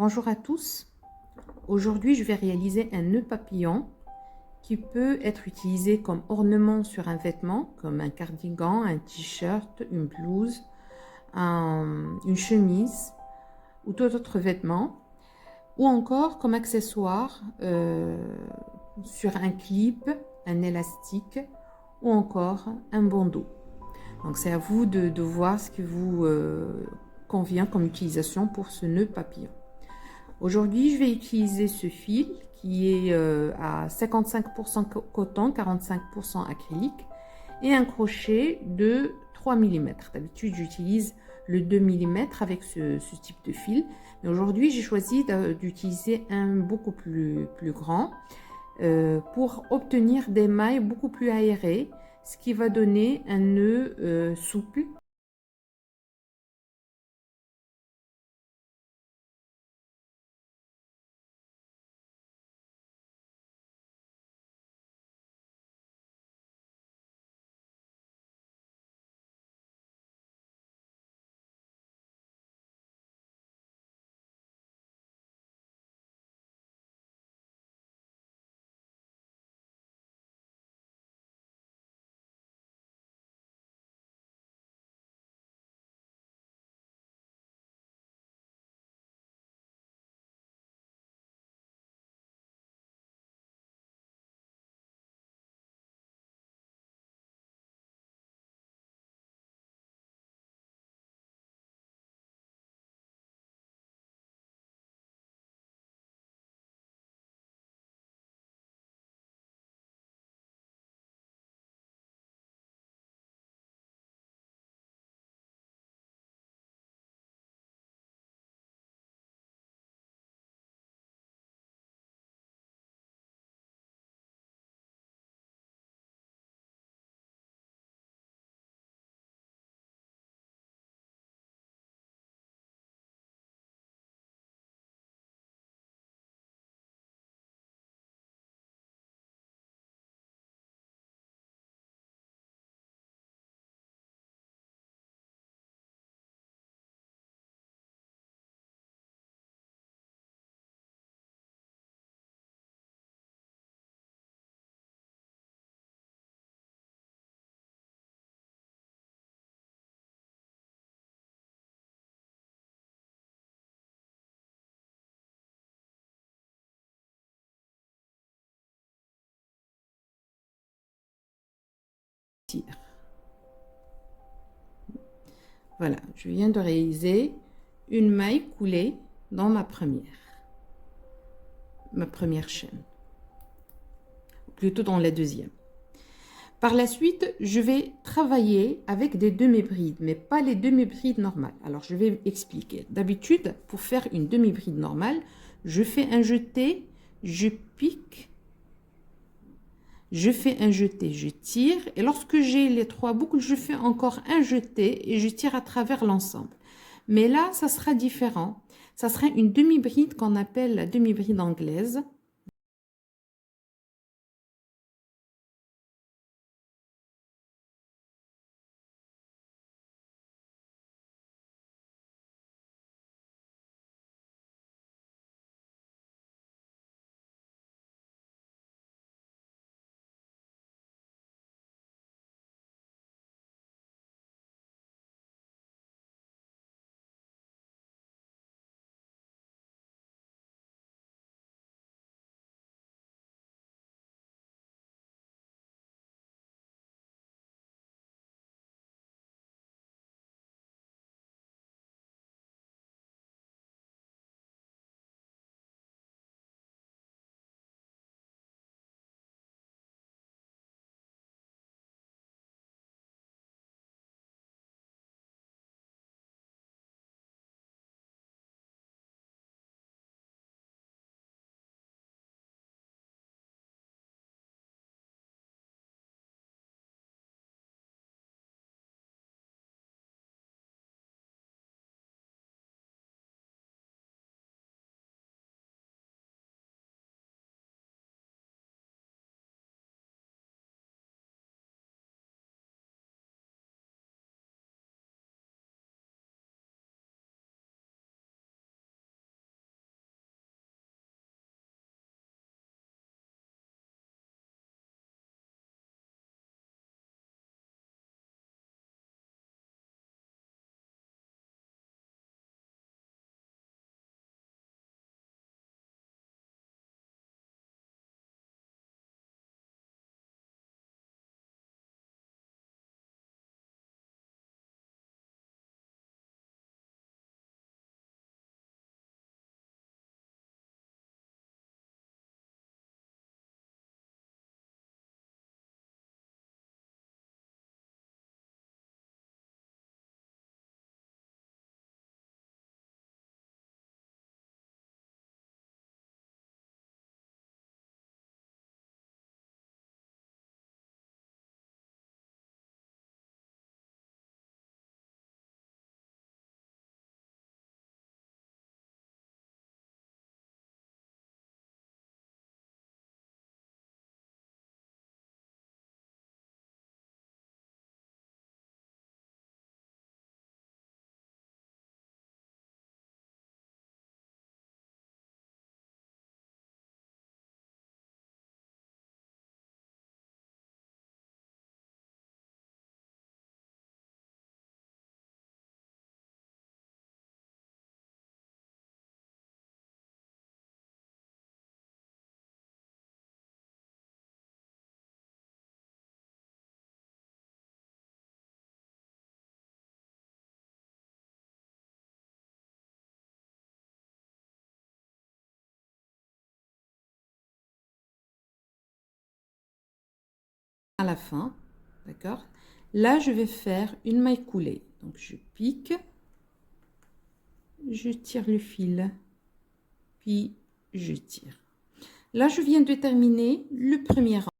Bonjour à tous. Aujourd'hui, je vais réaliser un nœud papillon qui peut être utilisé comme ornement sur un vêtement, comme un cardigan, un t-shirt, une blouse, une chemise ou tout autre vêtement, ou encore comme accessoire sur un clip, un élastique ou encore un bandeau. Donc c'est à vous de voir ce qui vous convient comme utilisation pour ce nœud papillon. Aujourd'hui, je vais utiliser ce fil qui est à 55% coton, 45% acrylique et un crochet de 3 mm. D'habitude, j'utilise le 2 mm avec ce type de fil. Mais aujourd'hui, j'ai choisi d'utiliser un beaucoup plus grand pour obtenir des mailles beaucoup plus aérées, ce qui va donner un nœud souple. Voilà, je viens de réaliser une maille coulée dans ma première chaîne, plutôt dans la deuxième. Par la suite, je vais travailler avec des demi-brides, mais pas les demi-brides normales. Alors, je vais expliquer. D'habitude, pour faire une demi-bride normale, je fais un jeté, je pique, je fais un jeté, je tire, et lorsque j'ai les 3 boucles, je fais encore un jeté et je tire à travers l'ensemble. Mais là, ça sera différent. Ça sera une demi-bride qu'on appelle la demi-bride anglaise. à la fin, d'accord? Là, je vais faire une maille coulée. Donc, je pique, je tire le fil, puis je tire. Là, je viens de terminer le premier rang.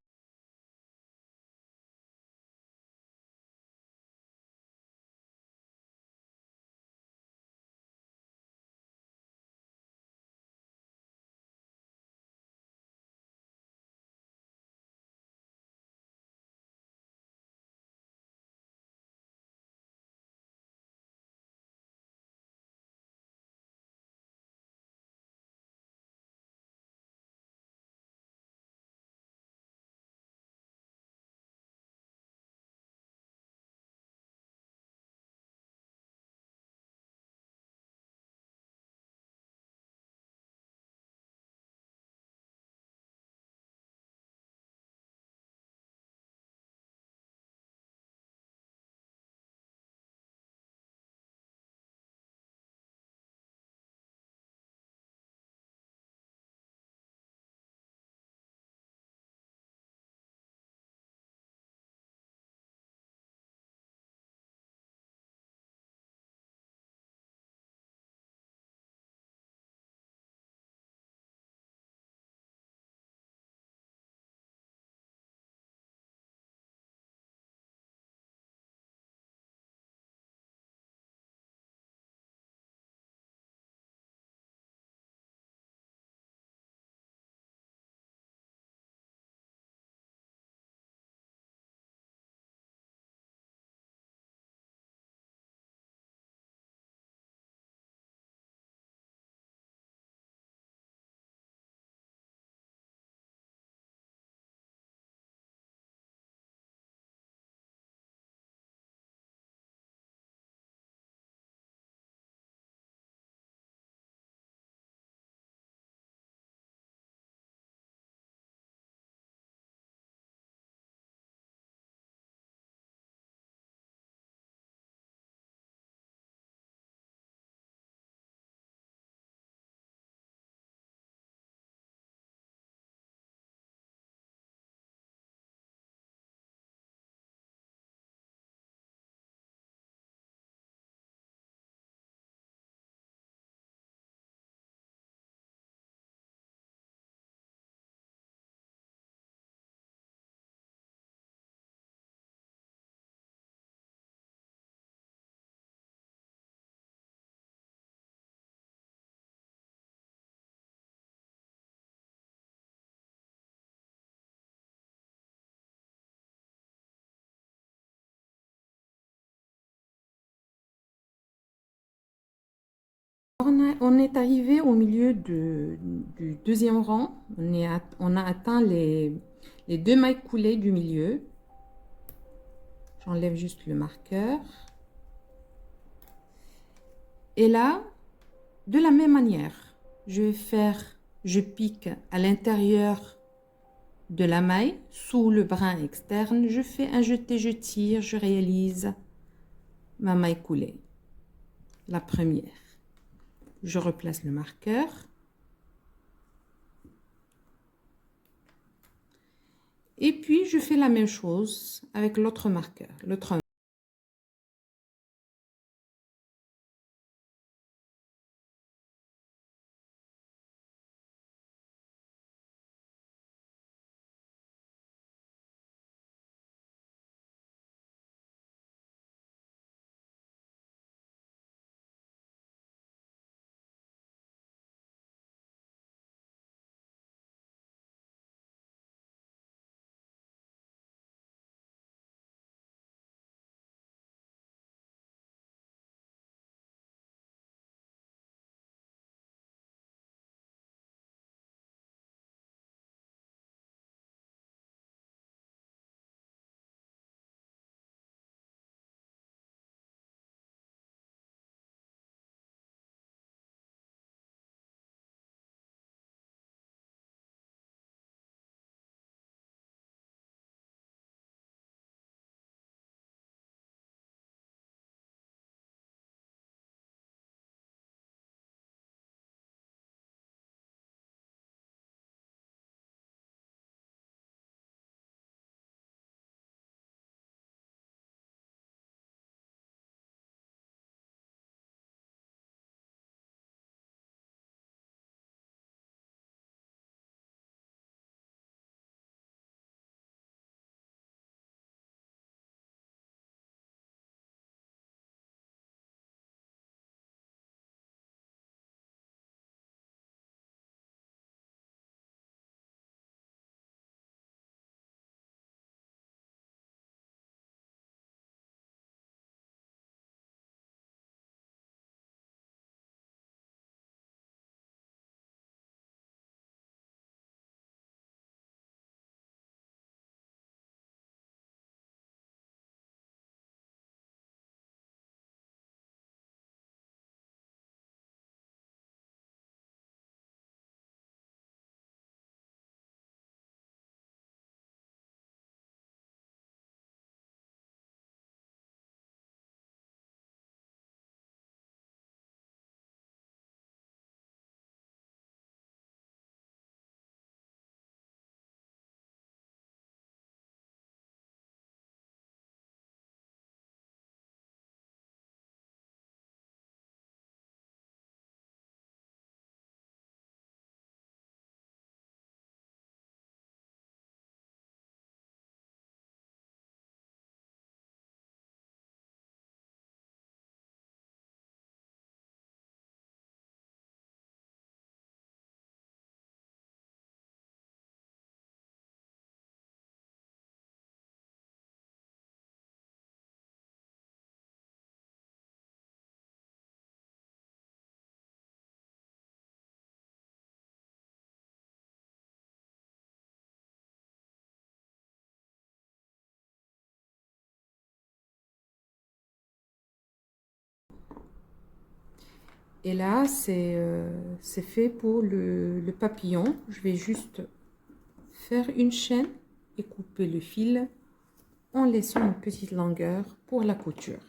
On est arrivé au milieu du deuxième rang. On a atteint les deux mailles coulées du milieu. J'enlève juste le marqueur. Et là, de la même manière, je pique à l'intérieur de la maille, sous le brin externe. Je fais un jeté, je tire, je réalise ma maille coulée. La première. Je replace le marqueur. Et puis, je fais la même chose avec l'autre marqueur, l'autre Et là, c'est fait pour le papillon. Je vais juste faire une chaîne et couper le fil en laissant une petite longueur pour la couture.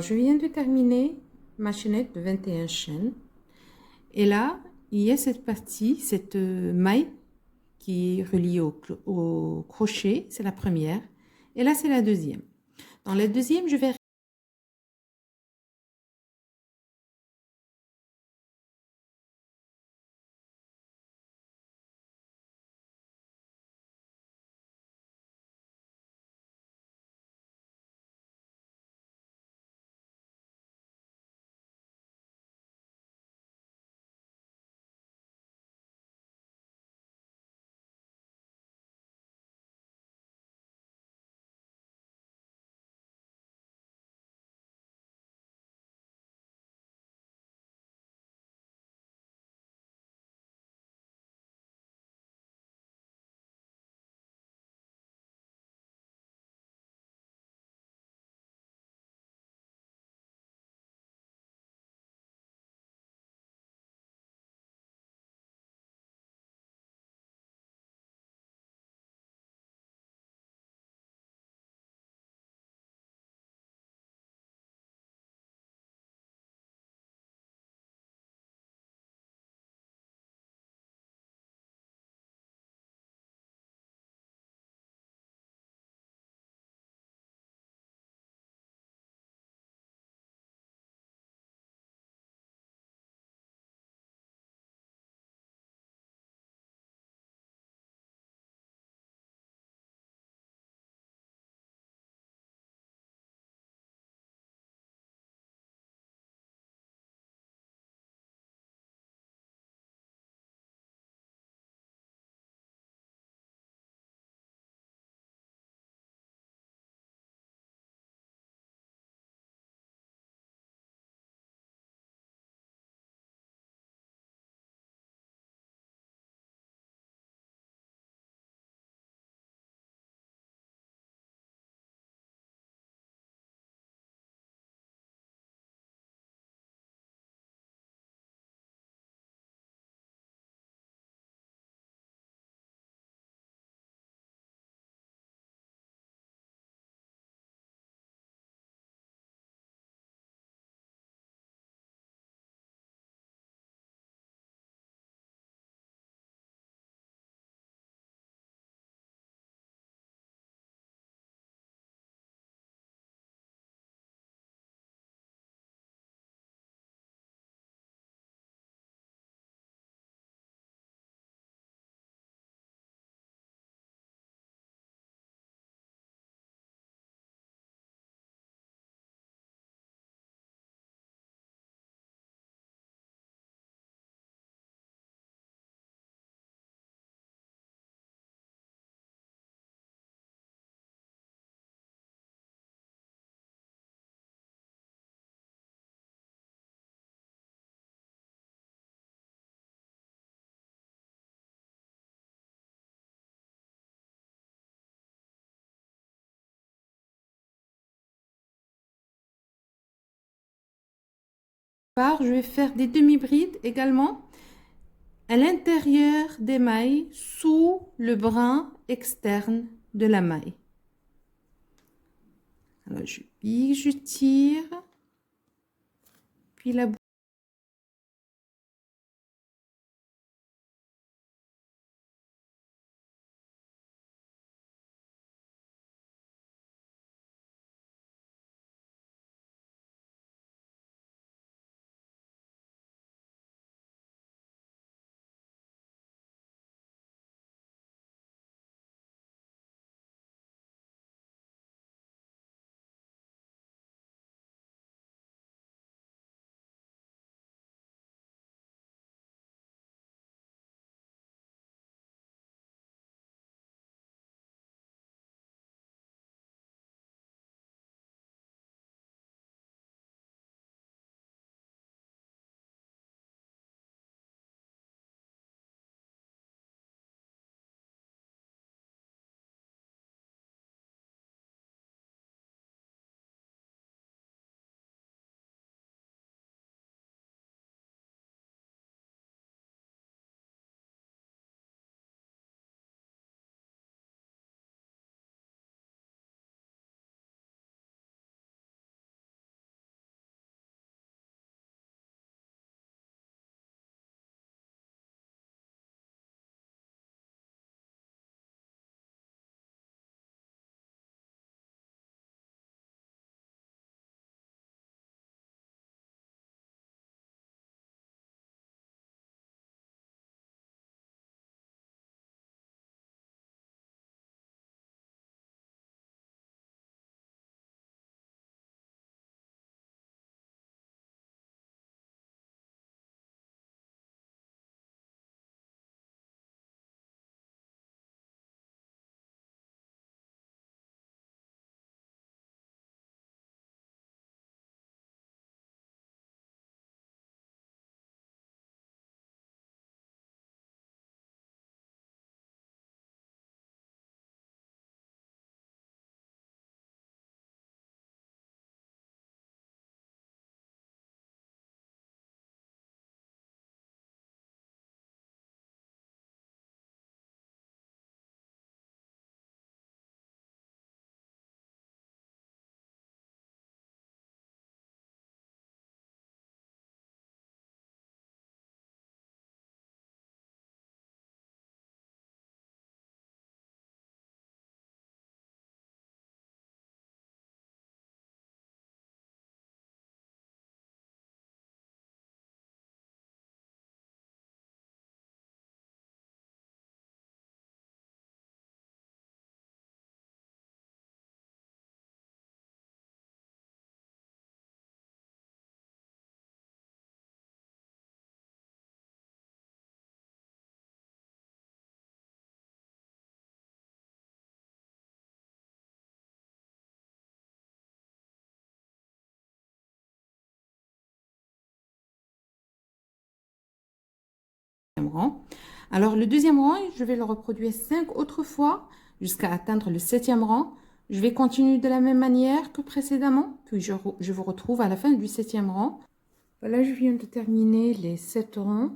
Je viens de terminer ma chaînette de 21 chaînes. Et là, il y a cette partie, cette maille qui est reliée au crochet. C'est la première. Et là, c'est la deuxième. Dans la deuxième, je vais part, je vais faire des demi-brides également à l'intérieur des mailles sous le brin externe de la maille. Alors, je pique, je tire, puis la boucle. Rang. Alors, le deuxième rang, je vais le reproduire 5 autres fois jusqu'à atteindre le 7e rang. Je vais continuer de la même manière que précédemment, puis je vous retrouve à la fin du 7e rang. Voilà, je viens de terminer les 7 rangs.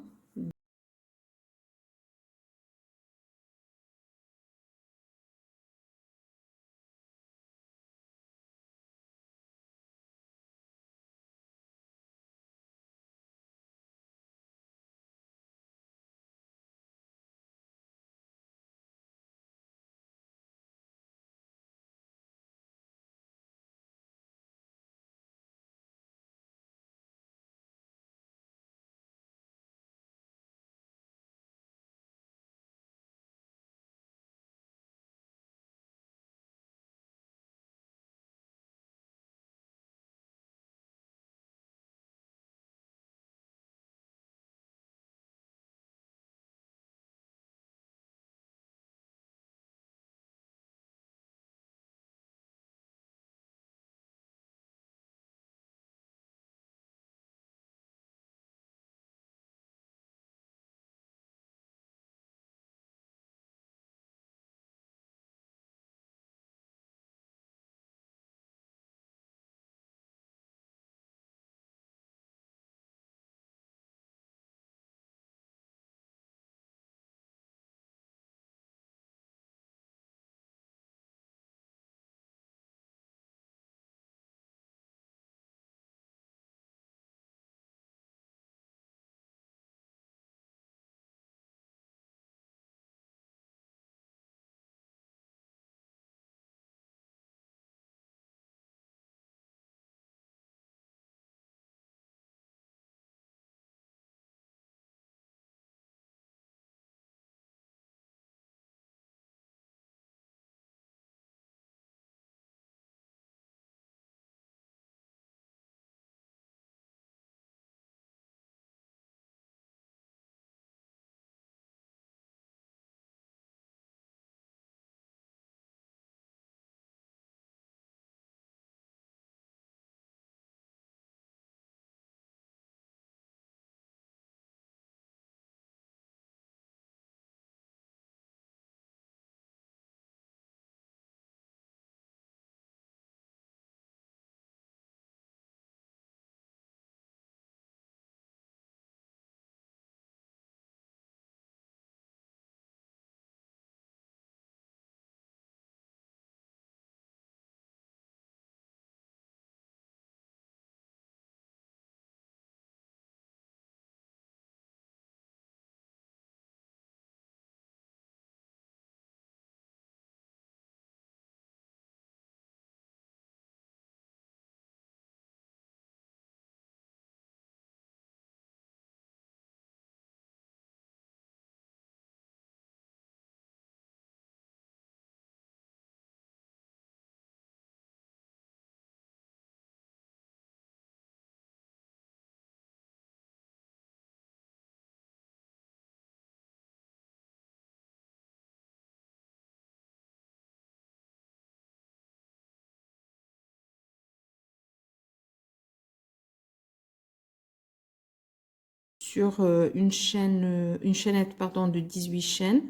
sur une chaînette pardon, de 18 chaînes.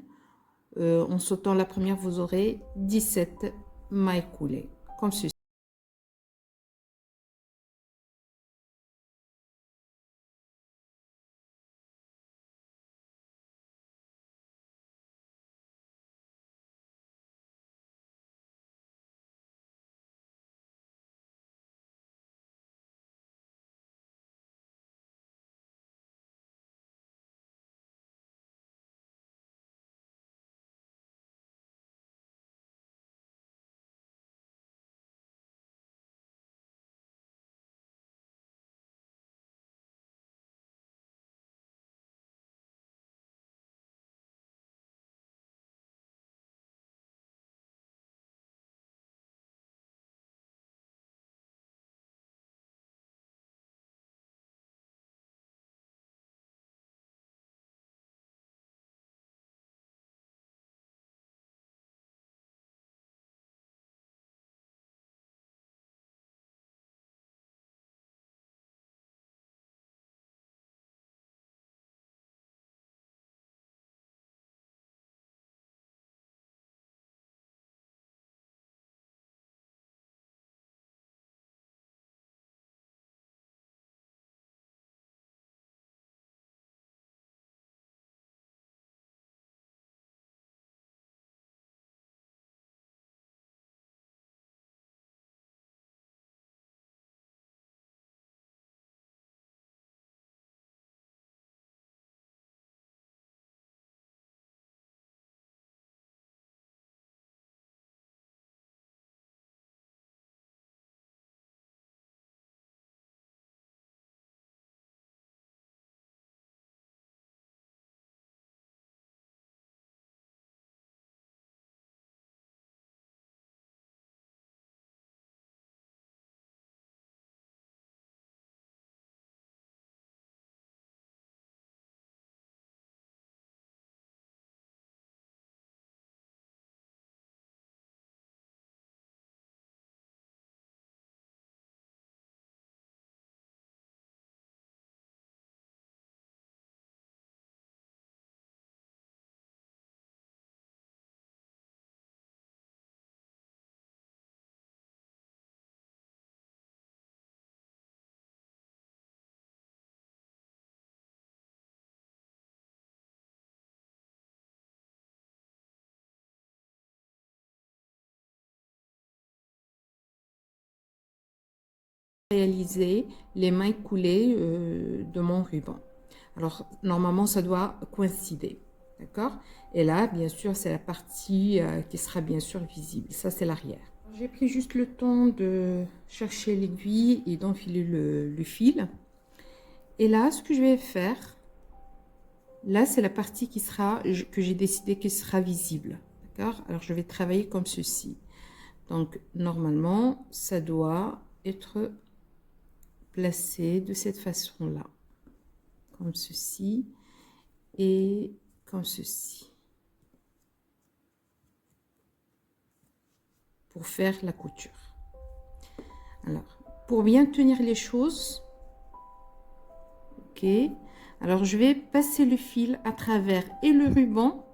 En sautant la première, vous aurez 17 mailles coulées, comme ceci. Réaliser les mailles coulées de mon ruban. Alors, normalement, ça doit coïncider. D'accord? Et là, bien sûr, c'est la partie qui sera bien sûr visible. Ça, c'est l'arrière. J'ai pris juste le temps de chercher l'aiguille et d'enfiler le fil. Et là, ce que je vais faire, là, c'est la partie qui sera, que j'ai décidé qu'elle sera visible. D'accord? Alors, je vais travailler comme ceci. Donc, normalement, ça doit être placé de cette façon-là. Comme ceci et comme ceci. Pour faire la couture. Alors, pour bien tenir les choses, ok, alors je vais passer le fil à travers et le ruban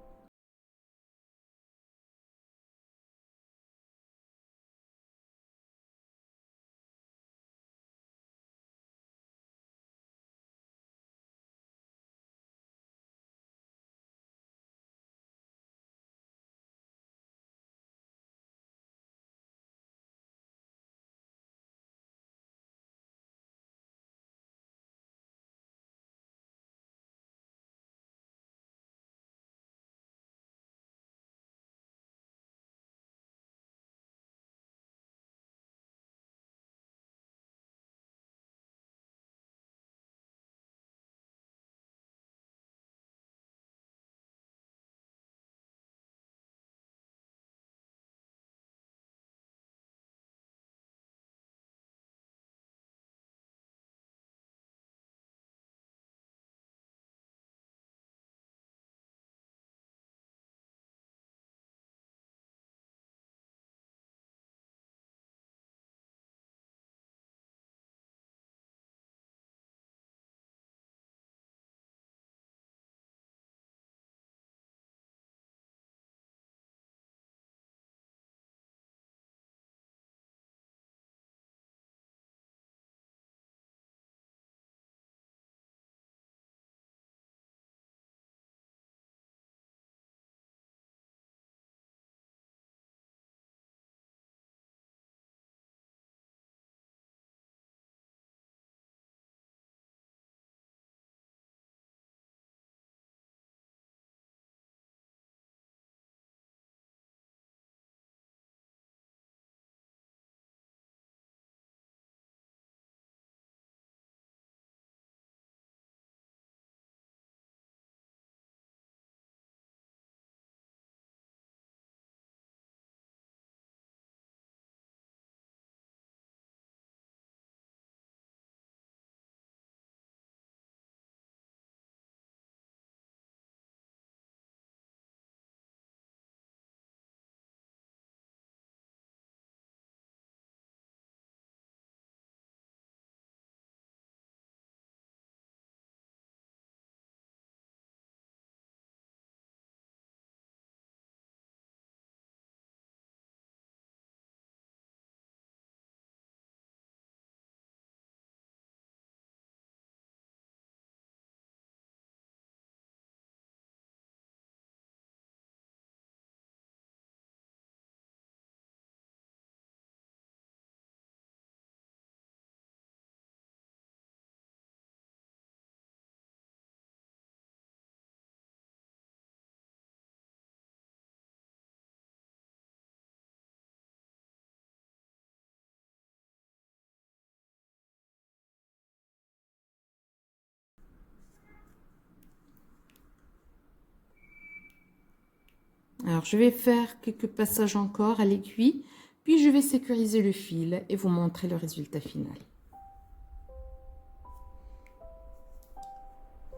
Alors, je vais faire quelques passages encore à l'aiguille, puis je vais sécuriser le fil et vous montrer le résultat final.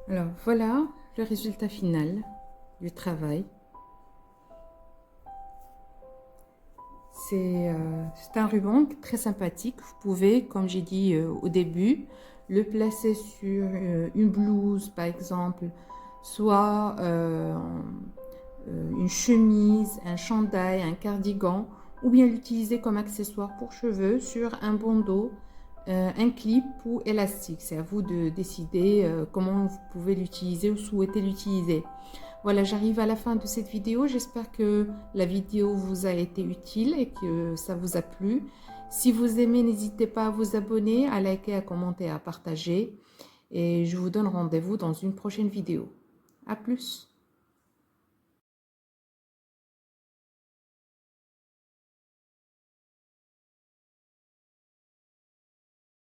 Alors, voilà le résultat final du travail. C'est un ruban très sympathique. Vous pouvez, comme j'ai dit au début, le placer sur une blouse, par exemple, soit une chemise, un chandail, un cardigan, ou bien l'utiliser comme accessoire pour cheveux sur un bandeau, un clip ou élastique. C'est à vous de décider comment vous pouvez l'utiliser ou souhaitez l'utiliser. Voilà, j'arrive à la fin de cette vidéo. J'espère que la vidéo vous a été utile et que ça vous a plu. Si vous aimez, n'hésitez pas à vous abonner, à liker, à commenter, à partager. Et je vous donne rendez-vous dans une prochaine vidéo. À plus!